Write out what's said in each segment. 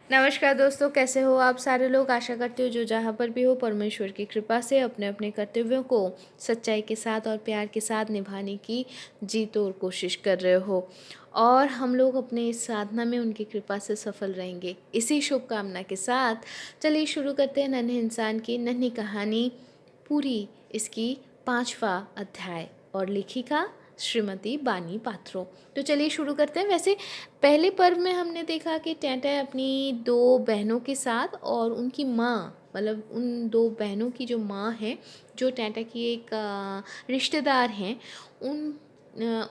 नमस्कार दोस्तों, कैसे हो आप सारे लोग। आशा करती हो जो जहाँ पर भी हो परमेश्वर की कृपा से अपने अपने कर्तव्यों को सच्चाई के साथ और प्यार के साथ निभाने की जी तोड़ कोशिश कर रहे हो और हम लोग अपने इस साधना में उनकी कृपा से सफल रहेंगे। इसी शुभकामना के साथ चलिए शुरू करते हैं नन्हे इंसान की नन्ही कहानी पूरी, इसकी 5वां अध्याय और लेखिका श्रीमती बानी पात्रो। तो चलिए शुरू करते हैं। वैसे पहले पर्व में हमने देखा कि टेंटा अपनी दो बहनों के साथ और उनकी माँ, मतलब उन दो बहनों की जो माँ है, जो टेंटा की एक रिश्तेदार हैं,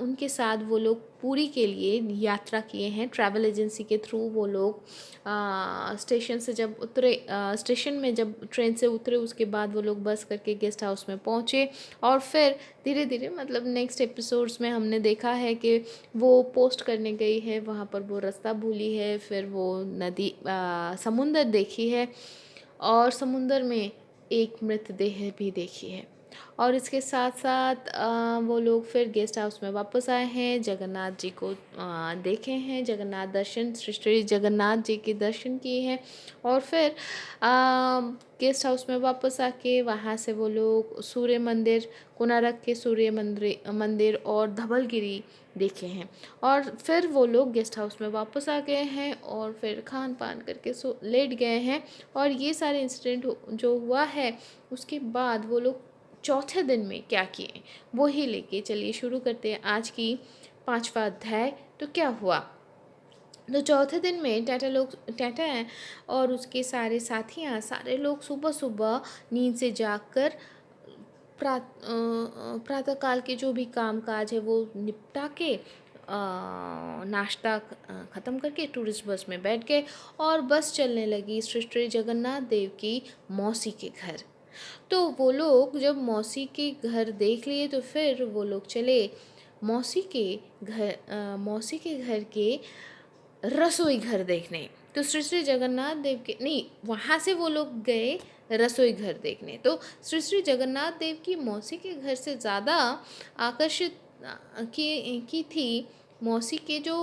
उनके साथ वो लोग पूरी के लिए यात्रा किए हैं। ट्रैवल एजेंसी के थ्रू वो लोग स्टेशन से जब उतरे, स्टेशन में जब ट्रेन से उतरे उसके बाद वो लोग बस करके गेस्ट हाउस में पहुँचे और फिर धीरे धीरे, मतलब नेक्स्ट एपिसोड्स में हमने देखा है कि वो पोस्ट करने गई है, वहाँ पर वो रास्ता भूली है, फिर वो नदी समुंदर देखी है और समुंदर में एक मृतदेह भी देखी है। और इसके साथ साथ वो लोग फिर गेस्ट हाउस में वापस आए हैं, जगन्नाथ जी को देखे हैं, जगन्नाथ दर्शन, श्री जगन्नाथ जी के दर्शन किए हैं और फिर गेस्ट हाउस में वापस आके वहाँ से वो लोग सूर्य मंदिर, कोणार्क के सूर्य मंदिर और धवलगिरी देखे हैं और फिर वो लोग गेस्ट हाउस में वापस आ गए हैं और फिर खान पान करके सो लेट गए हैं। और ये सारे इंसिडेंट जो हुआ है उसके बाद वो लोग चौथे दिन में क्या किए वही लेके चलिए शुरू करते हैं आज की 5वां अध्याय। तो क्या हुआ, तो चौथे दिन में टाटा हैं और उसके सारे साथियाँ, सारे लोग सुबह सुबह नींद से जागकर प्रातःकाल के जो भी काम काज है वो निपटा के नाश्ता ख़त्म करके टूरिस्ट बस में बैठ गए और बस चलने लगी श्री जगन्नाथ देव की मौसी के घर। तो वो लोग जब मौसी के घर देख लिए तो फिर वो लोग चले मौसी के घर के रसोई घर देखने। तो श्री जगन्नाथ देव के नहीं, वहाँ से वो लोग गए रसोई घर देखने। तो श्री जगन्नाथ देव की मौसी के घर से ज़्यादा आकर्षित की थी मौसी के जो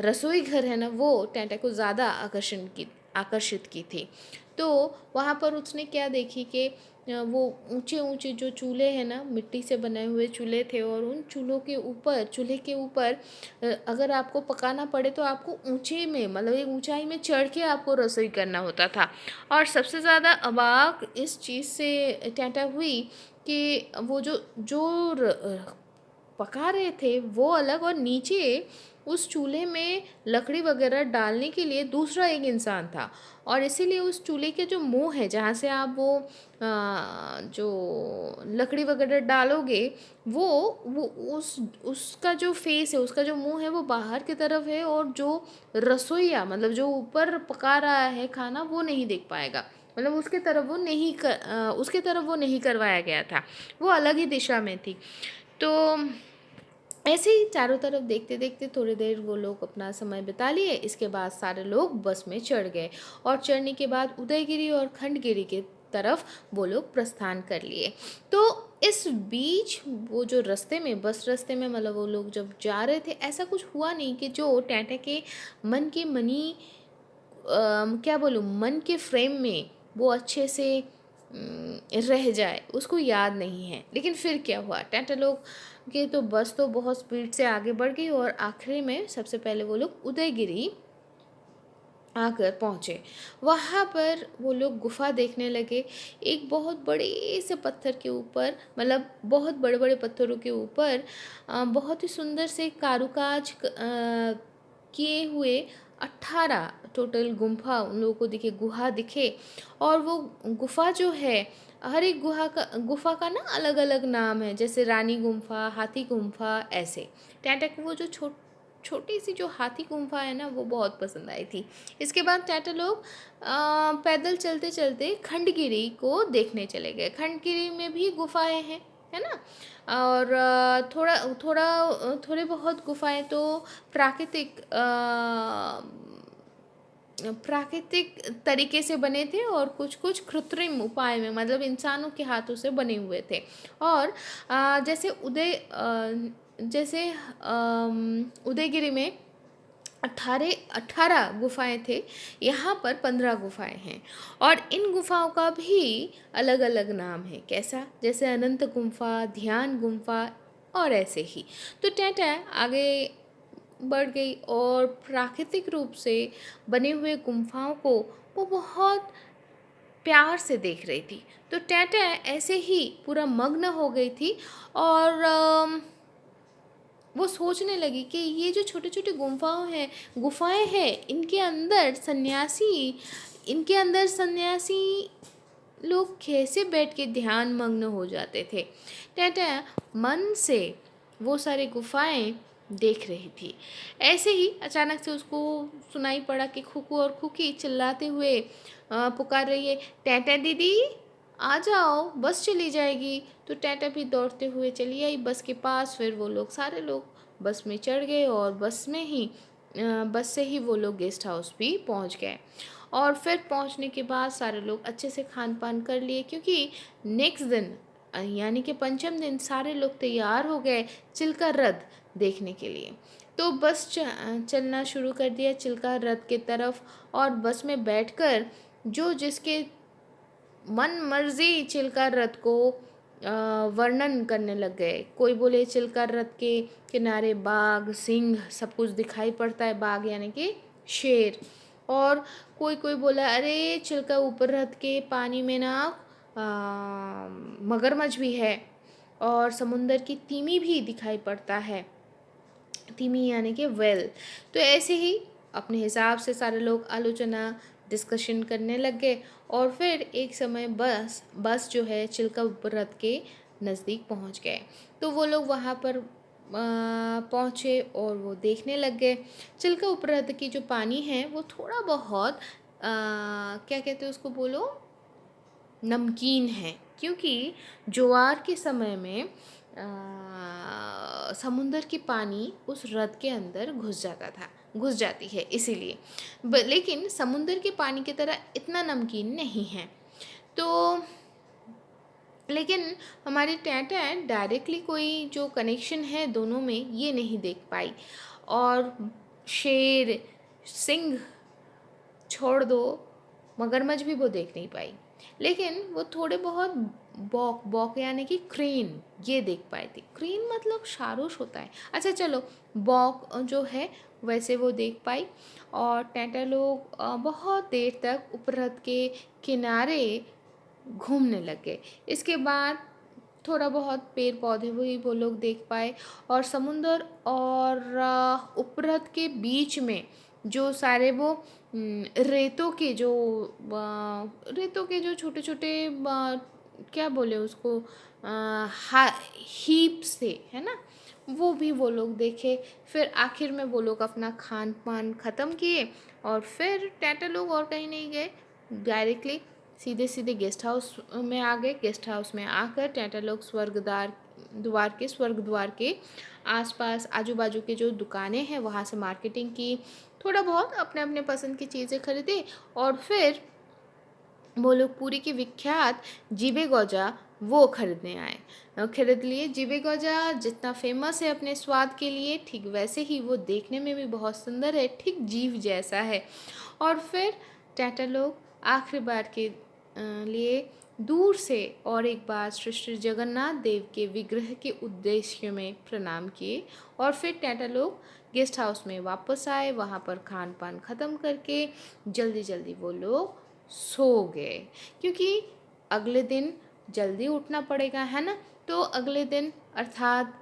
रसोई घर है ना, वो टेंटा को ज़्यादा आकर्षित की थी। तो वहाँ पर उसने क्या देखी कि वो ऊंचे ऊंचे जो चूल्हे हैं ना, मिट्टी से बनाए हुए चूल्हे थे और उन चूल्हे के ऊपर अगर आपको पकाना पड़े तो आपको ऊंचे में, मतलब एक ऊंचाई में चढ़ के आपको रसोई करना होता था। और सबसे ज़्यादा अवाक इस चीज़ से टाटा हुई कि वो पका रहे थे वो अलग, और नीचे उस चूल्हे में लकड़ी वगैरह डालने के लिए दूसरा एक इंसान था। और इसीलिए उस चूल्हे के जो मुंह है जहाँ से आप वो जो लकड़ी वगैरह डालोगे, वो उसका जो फेस है, उसका जो मुंह है वो बाहर की तरफ है और जो रसोईया, मतलब जो ऊपर पका रहा है खाना, वो नहीं देख पाएगा। मतलब उसके तरफ वो नहीं करवाया गया था, वो अलग ही दिशा में थी। तो ऐसे ही चारों तरफ देखते देखते थोड़ी देर वो लोग अपना समय बिता लिए। इसके बाद सारे लोग बस में चढ़ गए और चढ़ने के बाद उदयगिरी और खंडगिरी के तरफ वो लोग प्रस्थान कर लिए। तो इस बीच वो जो बस रास्ते में, मतलब वो लोग जब जा रहे थे, ऐसा कुछ हुआ नहीं कि जो टाटा के मन के मनी क्या बोलूँ, मन के फ्रेम में वो अच्छे से रह जाए, उसको याद नहीं है। लेकिन फिर क्या हुआ, टाटा लोग के तो बस तो बहुत स्पीड से आगे बढ़ गई और आखिरी में सबसे पहले वो लोग उदयगिरी आकर पहुँचे। वहाँ पर वो लोग गुफा देखने लगे। एक बहुत बड़े से पत्थर के ऊपर, मतलब बहुत बड़े बड़े पत्थरों के ऊपर बहुत ही सुंदर से कारुकाज किए हुए 18 टोटल उन लोगों को गुहा दिखे। और वो गुफा जो है, हर एक गुफा का ना अलग अलग नाम है, जैसे रानी गुम्फा, हाथी गुम्फा, ऐसे। टाटा को वो जो छोटी सी जो हाथी गुम्फा है ना, वो बहुत पसंद आई थी। इसके बाद टाटा लोग पैदल चलते चलते खंडगिरी को देखने चले गए। खंडगिरी में भी गुफाएं हैं, है ना। और थोड़े बहुत गुफाएं तो प्राकृतिक प्राकृतिक तरीके से बने थे और कुछ कुछ कृत्रिम उपाय में, मतलब इंसानों के हाथों से बने हुए थे। और जैसे उदयगिरी में 18 18 गुफाएं थे, यहाँ पर 15 गुफाएं हैं। और इन गुफाओं का भी अलग अलग नाम है। कैसा? जैसे अनंत गुफा, ध्यान गुफा और ऐसे ही। तो टैटा आगे बढ़ गई और प्राकृतिक रूप से बने हुए गुफाओं को वो बहुत प्यार से देख रही थी। तो टैटा ऐसे ही पूरा मग्न हो गई थी और वो सोचने लगी कि ये जो छोटे छोटे गुफाएं हैं, इनके अंदर सन्यासी लोग कैसे बैठ के ध्यान मग्न हो जाते थे। टाटा मन से वो सारी गुफाएं देख रही थी। ऐसे ही अचानक से उसको सुनाई पड़ा कि खुकू और खुकी चिल्लाते हुए पुकार रही है, टाटा दीदी आ जाओ, बस चली जाएगी। तो टाटा भी दौड़ते हुए चली आई बस के पास। फिर वो लोग सारे लोग बस में चढ़ गए और बस से ही वो लोग गेस्ट हाउस भी पहुंच गए। और फिर पहुंचने के बाद सारे लोग अच्छे से खान पान कर लिए, क्योंकि नेक्स्ट दिन यानी कि पंचम दिन सारे लोग तैयार हो गए चिल्का रथ देखने के लिए। तो बस चलना शुरू कर दिया चिल्का रथ के तरफ। और बस में बैठकर जो जिसके मन मर्जी चिल्का रथ को वर्णन करने लग गए। कोई बोले चिल्का रथ के किनारे बाघ, सिंह सब कुछ दिखाई पड़ता है। बाघ यानी कि शेर। और कोई कोई बोला अरे चिल्का ऊपर रथ के पानी में ना मगरमच्छ भी है और समुंदर की तीमी भी दिखाई पड़ता है। तीमी यानी कि वेल। तो ऐसे ही अपने हिसाब से सारे लोग आलोचना डिस्कशन करने लग गए। और फिर एक समय बस जो है चिल्का रथ के नज़दीक पहुंच गए। तो वो लोग वहाँ पर पहुँचे और वो देखने लग गए। चिल्का उपरत की जो पानी है वो थोड़ा बहुत क्या कहते हैं उसको बोलो, नमकीन है, क्योंकि ज्वार के समय में समुंदर की पानी उस रथ के अंदर घुस जाती है इसीलिए। लेकिन समुंदर के पानी की तरह इतना नमकीन नहीं है। तो लेकिन हमारी टाटा डायरेक्टली कोई जो कनेक्शन है दोनों में ये नहीं देख पाई। और शेर, सिंह छोड़ दो, मगरमच्छ भी वो देख नहीं पाई। लेकिन वो थोड़े बहुत बॉक बॉक यानी कि क्रेन ये देख पाई थी। क्रेन मतलब सारुष होता है। अच्छा चलो, बॉक जो है वैसे वो देख पाई। और टैटा लोग बहुत देर तक उपरथ के किनारे घूमने लग गए। इसके बाद थोड़ा बहुत पेड़ पौधे भी वो लोग देख पाए। और समुंदर और उपरथ के बीच में जो सारे वो रेतों के जो छोटे छोटे क्या बोले उसको, हीप्स थे, है ना, वो भी वो लोग देखे। फिर आखिर में वो लोग अपना खान पान ख़त्म किए और फिर टाटा लोग और कहीं नहीं गए, डायरेक्टली सीधे सीधे गेस्ट हाउस में आ गए। गेस्ट हाउस में आकर टाटा लोग स्वर्ग द्वार के आसपास आजू बाजू के जो दुकानें हैं वहाँ से मार्केटिंग की, थोड़ा बहुत अपने अपने पसंद की चीज़ें खरीदे। और फिर वो लोग पूरी की विख्यात जीबे गौजा वो खरीद लिए। जीबे गौजा जितना फेमस है अपने स्वाद के लिए, ठीक वैसे ही वो देखने में भी बहुत सुंदर है, ठीक जीव जैसा है। और फिर टाटा लोग आखिरी बार के लिए दूर से और एक बार श्री जगन्नाथ देव के विग्रह के उद्देश्य में प्रणाम किए। और फिर टाटा लोग गेस्ट हाउस में वापस आए। वहाँ पर खान पान ख़त्म करके जल्दी जल्दी वो लोग सो गए, क्योंकि अगले दिन जल्दी उठना पड़ेगा, है ना। तो अगले दिन अर्थात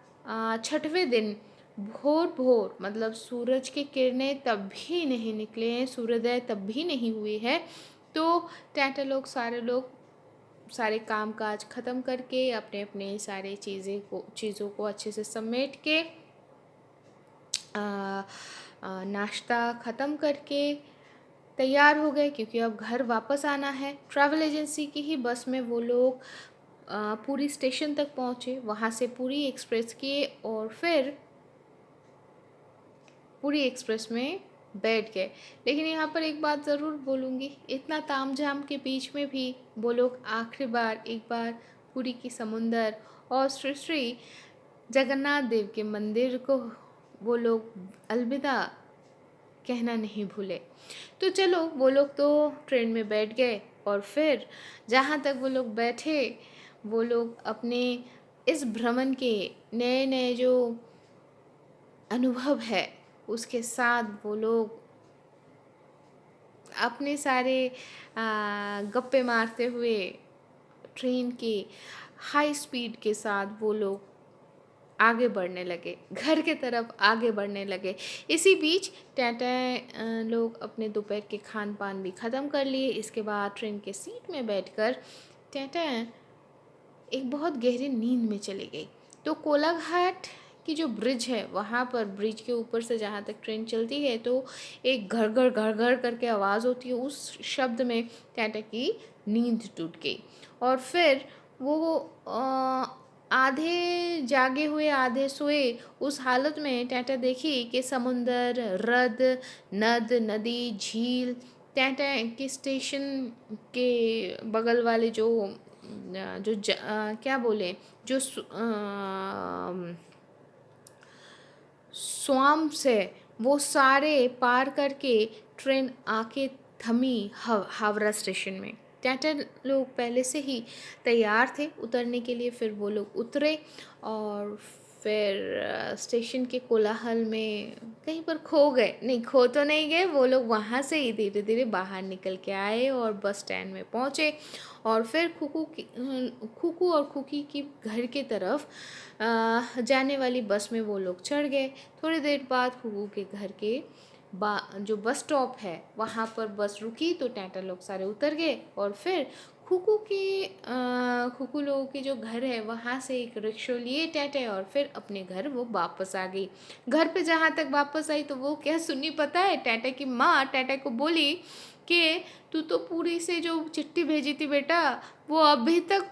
छठवें दिन भोर भोर, मतलब सूरज की किरणें तब भी नहीं निकले हैं, सूर्योदय तब भी नहीं हुई है। तो टाटा लोग सारे काम काज ख़त्म करके अपने अपने सारे चीज़ों को अच्छे से समेट के नाश्ता ख़त्म करके तैयार हो गए, क्योंकि अब घर वापस आना है। ट्रैवल एजेंसी की ही बस में वो लोग पूरी स्टेशन तक पहुँचे। वहाँ से पूरी एक्सप्रेस किए और फिर पूरी एक्सप्रेस में बैठ गए। लेकिन यहाँ पर एक बात ज़रूर बोलूँगी, इतना तामझाम के बीच में भी वो लोग आखिरी बार एक बार पूरी की समुंदर और श्री जगन्नाथ देव के मंदिर को वो लोग अलविदा कहना नहीं भूले। तो चलो वो लोग तो ट्रेन में बैठ गए और फिर जहाँ तक वो लोग बैठे, वो लोग अपने इस भ्रमण के नए नए जो अनुभव है उसके साथ वो लोग अपने सारे गप्पे मारते हुए ट्रेन के हाई स्पीड के साथ वो लोग आगे बढ़ने लगे, घर के तरफ आगे बढ़ने लगे। इसी बीच टाटा लोग अपने दोपहर के खान पान भी ख़त्म कर लिए। इसके बाद ट्रेन के सीट में बैठकर टाटा एक बहुत गहरी नींद में चली गई। तो कोलाघाट की जो ब्रिज है वहाँ पर, ब्रिज के ऊपर से जहाँ तक ट्रेन चलती है तो एक घर घर करके आवाज़ होती है। उस शब्द में टाटा की नींद टूट गई और फिर वो आधे जागे हुए आधे सोए उस हालत में टाटा देखी कि समुंदर, हृद, नद, नदी, झील, टाटा के स्टेशन के बगल वाले जो क्या बोले, जो स्वाम्स है वो सारे पार करके ट्रेन आके थमी हावड़ा स्टेशन में। टाटा लोग पहले से ही तैयार थे उतरने के लिए। फिर वो लोग उतरे और फिर स्टेशन के कोलाहल में कहीं पर खो गए। नहीं, खो तो नहीं गए, वो लोग वहाँ से ही धीरे धीरे बाहर निकल के आए और बस स्टैंड में पहुँचे और फिर खुकू और खुकी की घर के तरफ जाने वाली बस में वो लोग चढ़ गए। थोड़ी देर बाद खुकू के घर के जो बस स्टॉप है वहाँ पर बस रुकी तो टाटा लोग सारे उतर गए और फिर खुकू लोगों के जो घर है वहाँ से एक रिक्शा लिए टाटा और फिर अपने घर वो वापस आ गई। घर पे जहाँ तक वापस आई तो वो क्या सुनी पता है, टाटा की माँ टाटा को बोली कि तू तो पूरी से जो चिट्ठी भेजी थी बेटा वो अभी तक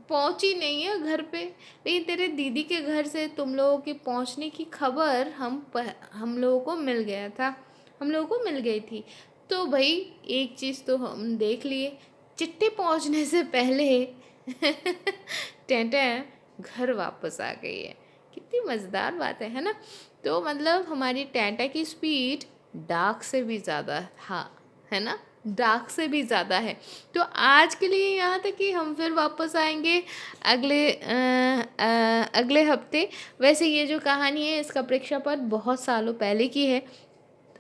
पहुंची नहीं है घर पे, लेकिन तेरे दीदी के घर से तुम लोगों के पहुंचने की खबर हम लोगों को मिल गया था, हम लोगों को मिल गई थी। तो भाई एक चीज़ तो हम देख लिए, चिट्ठी पहुंचने से पहले टाटा घर वापस आ गई है। कितनी मज़ेदार बात है ना। तो मतलब हमारी टाटा की स्पीड डार्क से भी ज़्यादा था, है ना, डार्क से भी ज़्यादा है। तो आज के लिए यहाँ तक कि हम फिर वापस आएंगे अगले हफ्ते। वैसे ये जो कहानी है इसका प्रेक्षापट बहुत सालों पहले की है।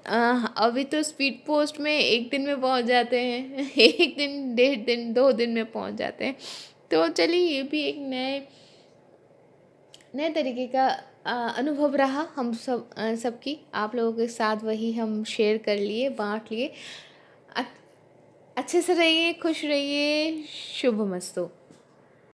अभी तो स्पीड पोस्ट में एक दिन में पहुँच जाते हैं एक दिन, 1.5 दिन, 2 दिन में पहुँच जाते हैं। तो चलिए ये भी एक नए तरीके का अनुभव रहा हम सबकी, आप लोगों के साथ वही हम शेयर कर लिए, बांट लिए। अच्छे से रहिए, खुश रहिए, शुभ मस्तु।